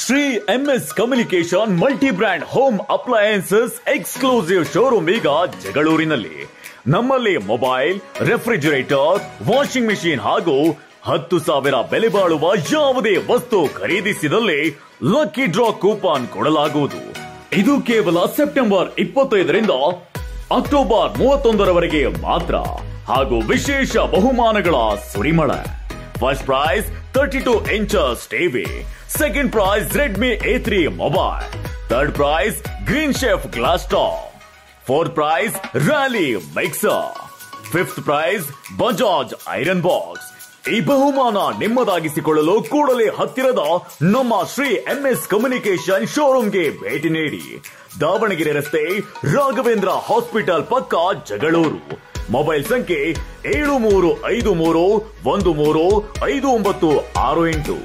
Shri MS communication multi brand home appliances exclusive showroom ಈಗ ಜಗಳೂರಿನಲ್ಲಿ. ನಮ್ಮಲ್ಲಿ mobile, refrigerator, washing machine ಹಾಗೂ 10,000 ಬೆಲೆ ಬಾಳುವ ಯಾವುದೇ ವಸ್ತು ಖರೀದಿಸಿದಲ್ಲಿ ಲಕ್ಕಿ ಡ್ರಾ ಕೂಪನ್ ಕೊಡಲಾಗುವುದು. ಇದು ಕೇವಲ ಸೆಪ್ಟೆಂಬರ್ 25ರಿಂದ ಅಕ್ಟೋಬರ್ 31ರವರೆಗೆ ಮಾತ್ರ ಹಾಗೂ ವಿಶೇಷ ಬಹುಮಾನಗಳ ಸುರಿಮಳೆ. First prize 32 inches TV, second prize Redmi A3 mobile, third prize Green Chef glass top, fourth prize Rally mixer, fifth prize Bajaj iron box. ಈ ಬಹುಮಾನ ನಿಮ್ಮದಾಗಿಸಿಕೊಳ್ಳಲು ಕೂಡಲೇ ಹತ್ತಿರದ ನಮ್ಮ ಶ್ರೀ ಎಂಎಸ್ ಕಮ್ಯುನಿಕೇಶನ್ ಶೋರೂಮ್ಗೆ ಭೇಟಿ ನೀಡಿ. ದಾವಣಗೆರೆ ರಸ್ತೆ, ರಾಘವೇಂದ್ರ ಹಾಸ್ಪಿಟಲ್ ಪಕ್ಕ, ಜಗಳೂರು. ಮೊಬೈಲ್ ಸಂಖ್ಯೆ 7353135968.